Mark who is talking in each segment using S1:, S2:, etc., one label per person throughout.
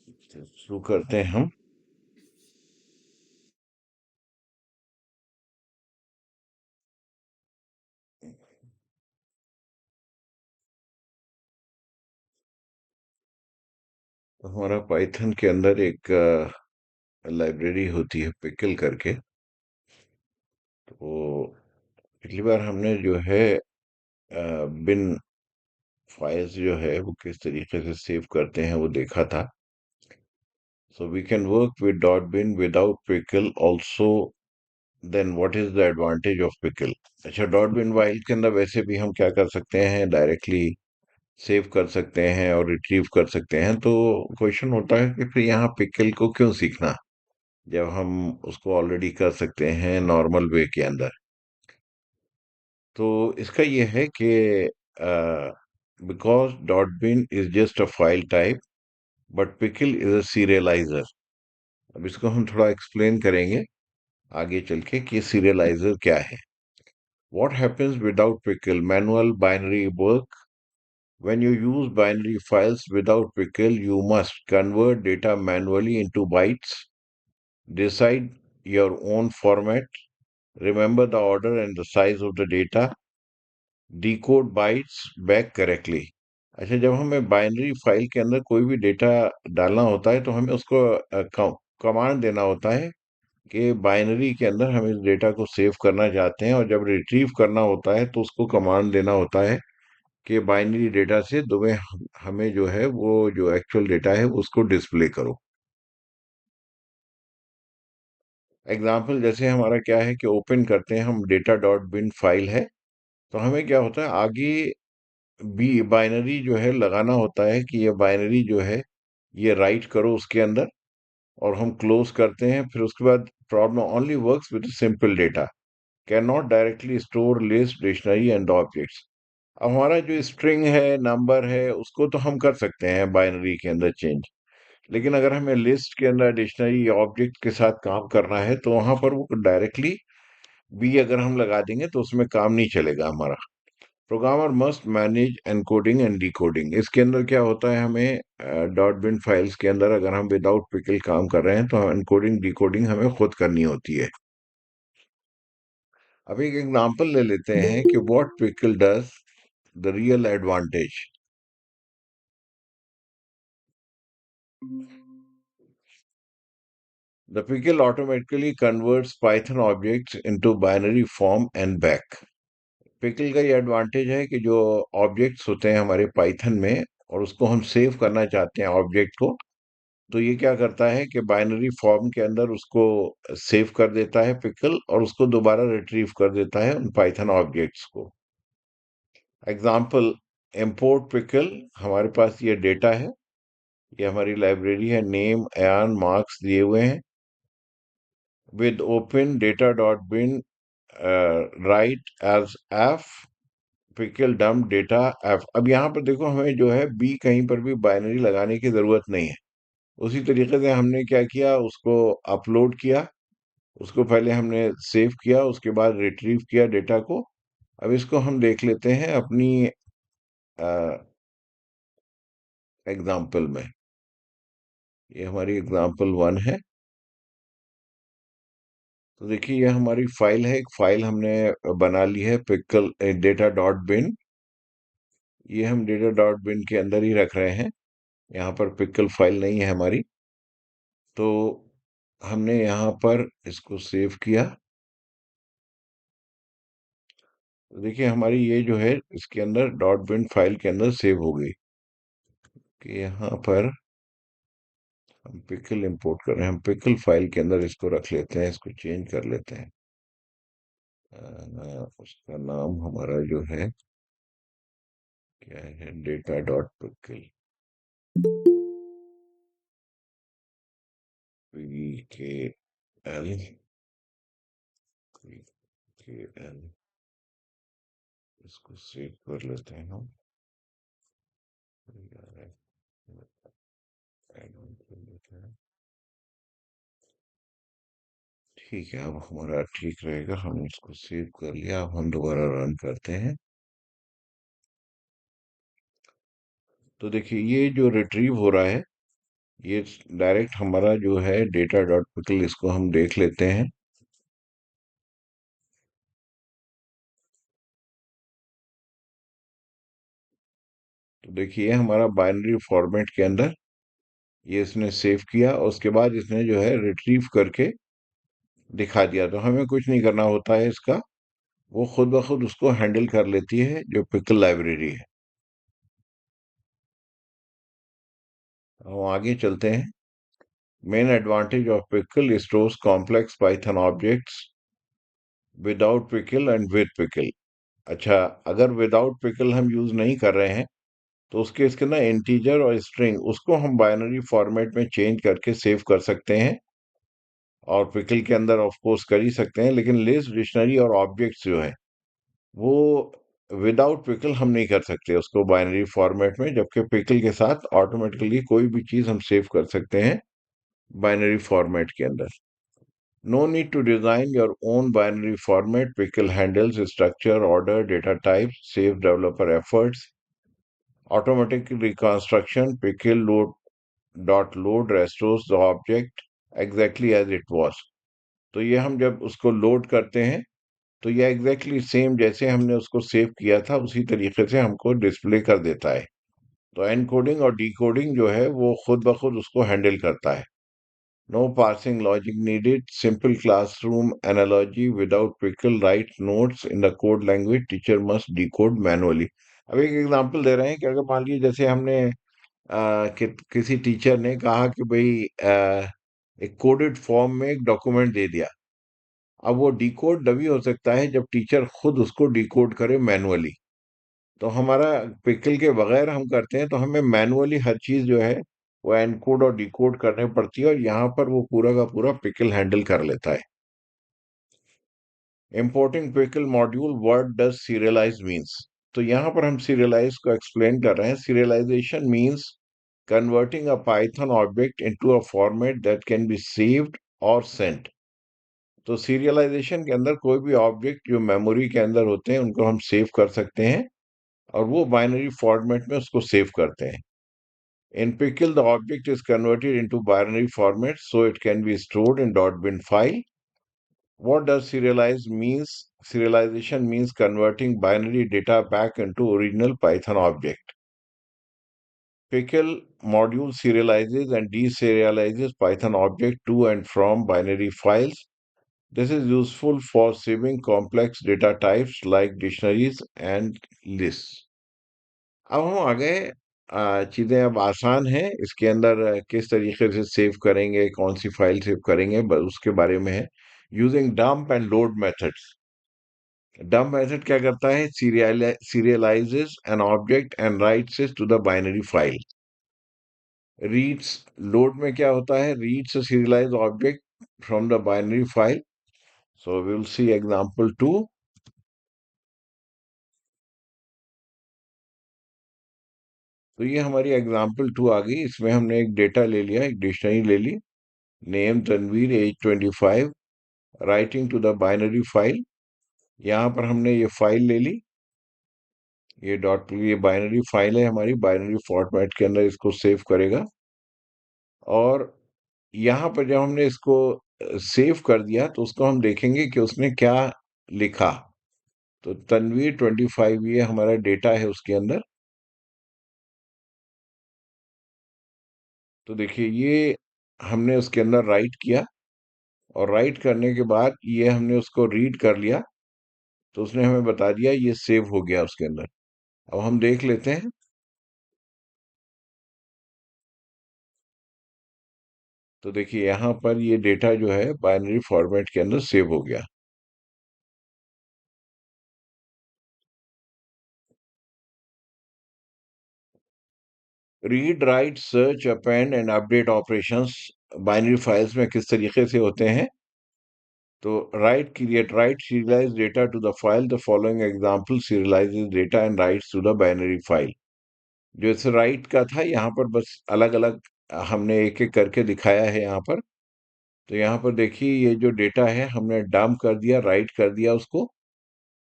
S1: तो शुरू करते हैं हम। तो हमारा पाइथन के अंदर एक लाइब्रेरी होती है पिकल करके। तो पिछली बार हमने जो है बिन फाइल्स जो है वो किस तरीके से सेव करते हैं वो देखा था। So we can work with dot bin without pickle also. Then what is the advantage of pickle? अच्छा, डॉट बिन फाइल के अंदर वैसे भी हम क्या कर सकते हैं, डायरेक्टली सेव कर सकते हैं और रिट्रीव कर सकते हैं। तो क्वेश्चन होता है कि फिर यहाँ पिकल को क्यों सीखना जब हम उसको ऑलरेडी कर सकते हैं नॉर्मल वे के अंदर। तो इसका ये है कि because dot bin is just a file type but pickle is a serializer. अब इसको हम थोड़ा एक्सप्लेन करेंगे आगे चल के कि सीरियलाइजर क्या है। What happens without pickle? Manual binary work. When you use binary files without pickle, you must convert data manually into bytes, decide your own format, remember the order and the size of the data, decode bytes back correctly. अच्छा, जब हमें binary file के अंदर कोई भी data डालना होता है तो हमें उसको कमांड देना होता है कि बाइनरी के अंदर हम इस डेटा को सेव करना चाहते हैं, और जब रिट्रीव करना होता है तो उसको कमांड देना होता है कि बाइनरी डेटा से दोवें हमें जो है वो जो एक्चुअल डेटा है उसको डिस्प्ले करो। एग्जाम्पल जैसे हमारा क्या है कि ओपन करते हैं हम डेटा डॉट बिन फाइल है। तो हमें क्या होता है आगे बी बाइनरी जो है लगाना होता है कि ये बाइनरी जो है ये राइट करो उसके अंदर, और हम क्लोज करते हैं। फिर उसके बाद problem only works with simple data, can not directly store list dictionary and objects. अब हमारा जो स्ट्रिंग है नंबर है उसको तो हम कर सकते हैं बाइनरी के अंदर चेंज, लेकिन अगर हमें लिस्ट के अंदर डिक्शनरी या ऑब्जेक्ट के साथ काम करना है तो वहां पर वो डायरेक्टली बी अगर हम लगा देंगे तो उसमें काम नहीं चलेगा हमारा। Programmer must manage encoding and decoding. इसके अंदर क्या होता है, हमें डॉट बिन फाइल्स के अंदर अगर हम विदाउट पिकल काम कर रहे हैं तो एनकोडिंग डिकोडिंग हमें खुद करनी होती है। अब एक एग्जांपल ले लेते हैं कि what pickle does, the real advantage. The pickle automatically converts Python objects into binary form and back. Pickle का ये एडवांटेज है कि जो ऑब्जेक्ट्स होते हैं हमारे पाइथन में और उसको हम सेव करना चाहते हैं ऑब्जेक्ट को, तो ये क्या करता है कि बाइनरी फॉर्म के अंदर उसको सेव कर देता है पिकल, और उसको दोबारा रिट्रीव कर देता है उन पाइथन ऑब्जेक्ट्स को। Example, import pickle. हमारे पास ये डेटा है, ये हमारी लाइब्रेरी है, नेम एन मार्क्स दिए हुए हैं। With open data dot bin write as F pickle dump data F. अब यहाँ पर देखो हमें जो है बी कहीं पर भी बाइनरी लगाने की जरूरत नहीं है। उसी तरीके से हमने क्या किया, उसको अपलोड किया, उसको पहले हमने सेव किया, उसके बाद रिट्रीव किया डेटा को। अब इसको हम देख लेते हैं अपनी एग्जाम्पल में। ये हमारी एग्जाम्पल वन है। तो देखिए ये हमारी फाइल है, एक फाइल हमने बना ली है पिकल डेटा डॉट बिन। ये हम डेटा डॉट बिन के अंदर ही रख रहे हैं, यहाँ पर पिकल फाइल नहीं है हमारी। तो हमने यहाँ पर इसको सेव किया। तो देखिए हमारी ये जो है इसके अंदर डॉट बिन फाइल के अंदर सेव हो गई। कि यहाँ पर हम पिकल इंपोर्ट कर रहे हैं, हम पिकल फाइल के अंदर इसको रख लेते हैं, इसको चेंज कर लेते हैं। उसका नाम हमारा जो है क्या है, डेटा डॉट पिकल, पी के एल, पी के एल। इसको सेव कर लेते हैं हम। ठीक है, अब हमारा ठीक रहेगा, हमने इसको सेव कर लिया। अब हम दोबारा रन करते हैं। तो देखिए ये जो रिट्रीव हो रहा है ये डायरेक्ट हमारा जो है डेटा डॉट पिकल, इसको हम देख लेते हैं। तो देखिए हमारा बाइनरी फॉर्मेट के अंदर ये इसने सेव किया, और उसके बाद इसने जो है रिट्रीव करके दिखा दिया। तो हमें कुछ नहीं करना होता है इसका, वो खुद ब खुद उसको हैंडल कर लेती है जो पिकल लाइब्रेरी है। हम आगे चलते हैं। Main advantage of pickle stores complex Python objects without pickle and with pickle. अच्छा, अगर विदाउट पिकल हम यूज नहीं कर रहे हैं तो उसके इसके ना इंटीजर और स्ट्रिंग, उसको हम बाइनरी फॉर्मेट में चेंज करके सेव कर सकते हैं, और पिकल के अंदर ऑफ कोर्स कर ही सकते हैं। लेकिन लिस्ट, डिक्शनरी और ऑब्जेक्ट्स जो है वो विदाउट पिकल हम नहीं कर सकते उसको बाइनरी फॉर्मेट में, जबकि पिकल के साथ ऑटोमेटिकली कोई भी चीज हम सेव कर सकते हैं बाइनरी फॉर्मेट के अंदर। No need to design your own binary format, pickle handles structure, order, data type, save developer efforts, automatic reconstruction, pickle load dot load restores the object exactly as it was। तो ये हम जब उसको load करते हैं तो ये exactly same जैसे हमने उसको सेव किया था उसी तरीके से हमको डिस्प्ले कर देता है। तो एनकोडिंग और डिकोडिंग जो है वो खुद ब खुद उसको हैंडल करता है। No parsing logic needed, simple classroom analogy, without pickle write notes in the code language, teacher must decode manually. अब एक एग्जांपल दे रहे हैं कि अगर मान लीजिए जैसे हमने किसी टीचर ने कहा कि भाई एक कोडेड फॉर्म में एक डॉक्यूमेंट दे दिया। अब वो डिकोड तभी हो सकता है जब टीचर खुद उसको डिकोड करे मैनुअली। तो हमारा पिकल के बगैर हम करते हैं तो हमें मैनुअली हर चीज जो है वो एनकोड और डिकोड करने पड़ती है, और यहाँ पर वो पूरा का पूरा पिकल हैंडल कर लेता है। Importing pickle module, what does serialised means. तो यहाँ पर हम सीरियलाइज को एक्सप्लेन कर रहे हैं। Serialisation means converting a Python object into a format that can be saved or sent। तो सीरियलाइजेशन के अंदर कोई भी ऑब्जेक्ट जो मेमोरी के अंदर होते हैं उनको हम सेव कर सकते हैं, और वो बाइनरी फॉर्मेट में उसको सेव करते हैं। In Pickle, the object is converted into binary format so it can be stored in .bin file। What does serialize means? Serialization means converting binary data back into original Python object। Pickle module serializes and deserializes Python object to and from binary files। This is useful for saving complex data types like dictionaries and lists। अब हम आ गए, चीजें अब आसान हैं इसके अंदर, किस तरीके से सेव करेंगे, कौन सी फाइल सेव करेंगे, उसके बारे में है। Using dump and load methods. Dump method क्या करता है? Serializes an object and writes it to the binary file. Reads, load में क्या होता है? Reads serialize object from the binary file. So we will see example 2। तो ये हमारी एग्जांपल 2 आ गई। इसमें हमने एक डेटा ले लिया, एक डिक्शनरी ले ली, name Tanveer, age 25, writing to the binary file. यहाँ पर हमने ये फाइल ले ली, ये बाइनरी फाइल है हमारी, बाइनरी फॉर्मेट के अंदर इसको सेव करेगा। और यहाँ पर जब हमने इसको सेव कर दिया तो उसको हम देखेंगे कि उसने क्या लिखा। तो तनवीर 25 ये हमारा डेटा है उसके अंदर। तो देखिए ये हमने उसके अंदर राइट किया, और राइट करने के बाद ये हमने उसको रीड कर लिया, तो उसने हमें बता दिया ये सेव हो गया उसके अंदर। अब हम देख लेते हैं। तो देखिए यहाँ पर ये डेटा जो है बाइनरी फॉर्मेट के अंदर सेव हो गया। Read, write, search, append and update operations binary files में किस तरीके से होते हैं? तो write, create write serialize data to the file, the following example serializes data and writes to the binary file. जो इस राइट का था यहाँ पर बस अलग अलग हमने एक एक करके दिखाया है यहाँ पर। तो यहाँ पर देखिए ये जो डेटा है हमने डंप कर दिया, राइट कर दिया उसको।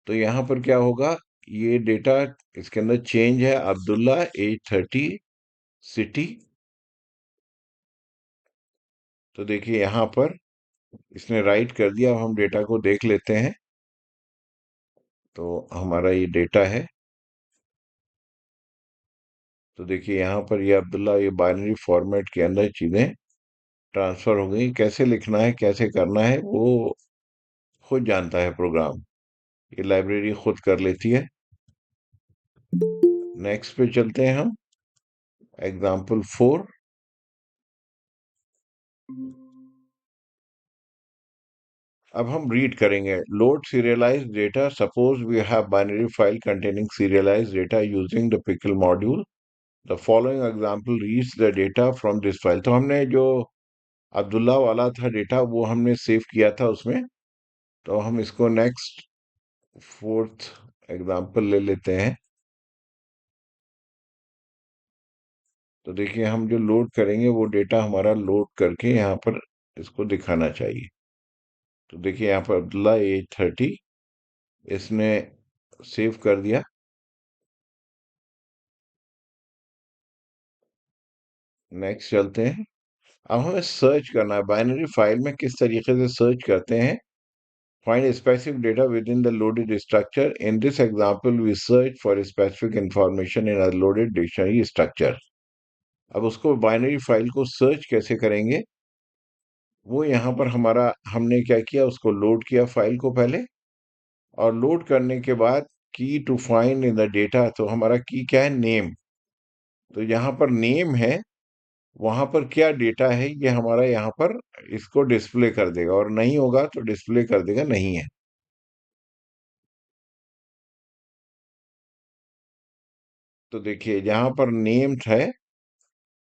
S1: तो यहाँ पर क्या होगा? ये डेटा इसके अंदर चेंज है, अब्दुल्ला, एज 30, सिटी, तो देखिए यहाँ पर इसने राइट कर दिया। अब हम डेटा को देख लेते हैं। तो हमारा ये डेटा है। तो देखिए यहाँ पर ये अब्दुल्ला, ये बाइनरी फॉर्मेट के अंदर चीजें ट्रांसफर हो गई। कैसे लिखना है, कैसे करना है, वो खुद जानता है प्रोग्राम। ये लाइब्रेरी खुद कर लेती है। नेक्स्ट पे चलते हैं हम। एग्जाम्पल 4। अब हम रीड करेंगे। Load serialized data. Suppose we have binary file containing serialized data using the pickle module. The following example reads the data from this file. तो हमने जो अब्दुल्ला वाला था डेटा, वो हमने सेव किया था उसमें। तो हम इसको नेक्स्ट फोर्थ एग्जाम्पल ले लेते हैं। तो देखिए हम जो लोड करेंगे वो डेटा हमारा लोड करके यहाँ पर इसको दिखाना चाहिए। तो देखिए यहाँ पर अब्दुल्ला A30 इसने सेव कर दिया। नेक्स्ट चलते हैं। अब हमें सर्च करना है बाइनरी फाइल में किस तरीके से सर्च करते हैं। Find specific data within the loaded structure. In this example we search for specific information in a loaded dictionary structure. अब उसको बाइनरी फाइल को सर्च कैसे करेंगे, वो यहाँ पर हमारा हमने क्या किया, उसको लोड किया फाइल को पहले। और लोड करने के बाद key to find in the data. तो हमारा की क्या है, नेम। तो यहाँ पर नेम है, वहां पर क्या डेटा है ये हमारा यहाँ पर इसको डिस्प्ले कर देगा। और नहीं होगा तो डिस्प्ले कर देगा नहीं है। तो देखिए जहां पर नेम है,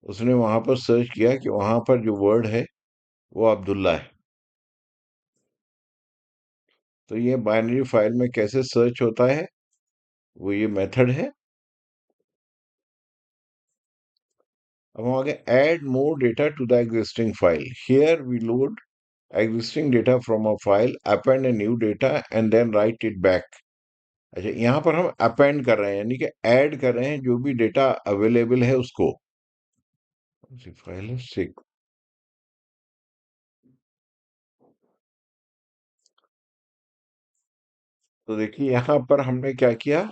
S1: उसने वहां पर सर्च किया कि वहां पर जो वर्ड है वो अब्दुल्ला है। तो ये बाइनरी फाइल में कैसे सर्च होता है, वो ये मेथड है। अब हम आगे add more data to the existing file. Here we load existing data from a file, append a new data and then write it back। अच्छा, यहाँ पर हम append कर रहे हैं, यानी कि ऐड कर रहे हैं जो भी डेटा अवेलेबल है उसको। फाइल है सिक। तो देखिए यहाँ पर हमने क्या किया,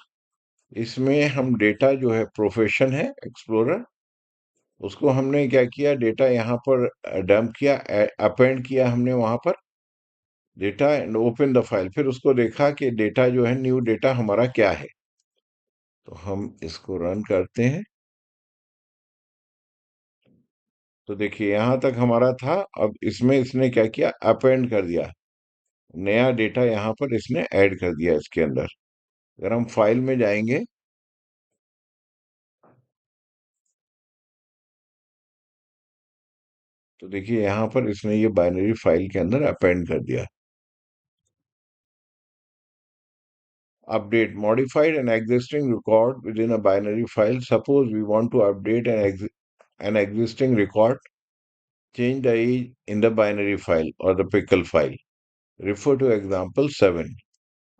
S1: इसमें हम डेटा जो है प्रोफेशन है एक्सप्लोरर, उसको हमने क्या किया, डेटा यहाँ पर डंप किया, अपेंड किया हमने वहां पर data and open the file. फिर उसको देखा कि डेटा जो है न्यू डेटा हमारा क्या है। तो हम इसको रन करते हैं। तो देखिए यहां तक हमारा था। अब इसमें इसने क्या किया, अपेंड कर दिया, नया डेटा यहाँ पर इसने ऐड कर दिया इसके अंदर। अगर हम फाइल में जाएंगे, तो देखिए यहाँ पर इसने ये बाइनरी फाइल के अंदर अपेंड कर दिया। Update modified an existing record within a binary file. Suppose we want to update an existing record, change the age in the binary file or the pickle file. Refer to example 7।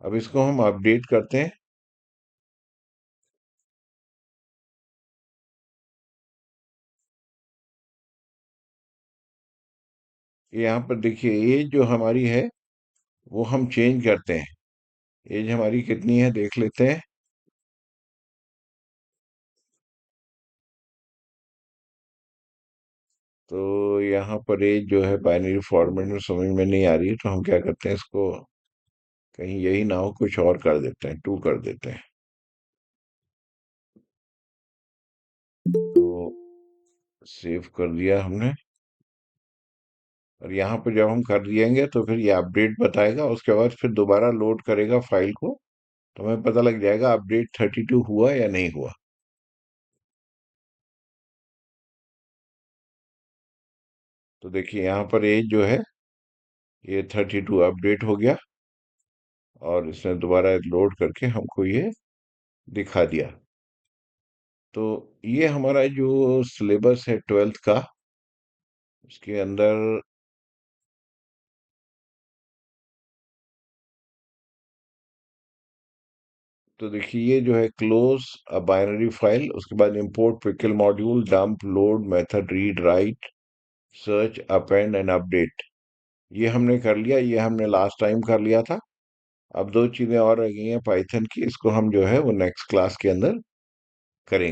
S1: अब इसको हम update करते हैं। यहाँ पर देखिए as जो हमारी है वो हम चेंज करते हैं। एज हमारी कितनी है देख लेते हैं। तो यहाँ पर एज जो है बाइनरी फॉर्मेट में समझ में नहीं आ रही है, तो हम क्या करते हैं, इसको कहीं यही ना हो कुछ और कर देते हैं, 2 कर देते हैं। तो सेव कर दिया हमने। और यहाँ पे जब हम कर दिएंगे तो फिर ये अपडेट बताएगा। उसके बाद फिर दोबारा लोड करेगा फाइल को, तो हमें पता लग जाएगा अपडेट 32 हुआ या नहीं हुआ। तो देखिए यहाँ पर एज जो है ये 32 अपडेट हो गया। और इसने दोबारा लोड करके हमको ये दिखा दिया। तो ये हमारा जो सिलेबस है 12th का, उसके अंदर तो देखिए ये जो है क्लोज अ बाइनरी फाइल, उसके बाद import pickle module, dump, load, method, read, write, search, append and update, ये हमने कर लिया। ये हमने लास्ट टाइम कर लिया था। अब दो चीजें और रह गई हैं पाइथन की, इसको हम जो है वो नेक्स्ट क्लास के अंदर करेंगे।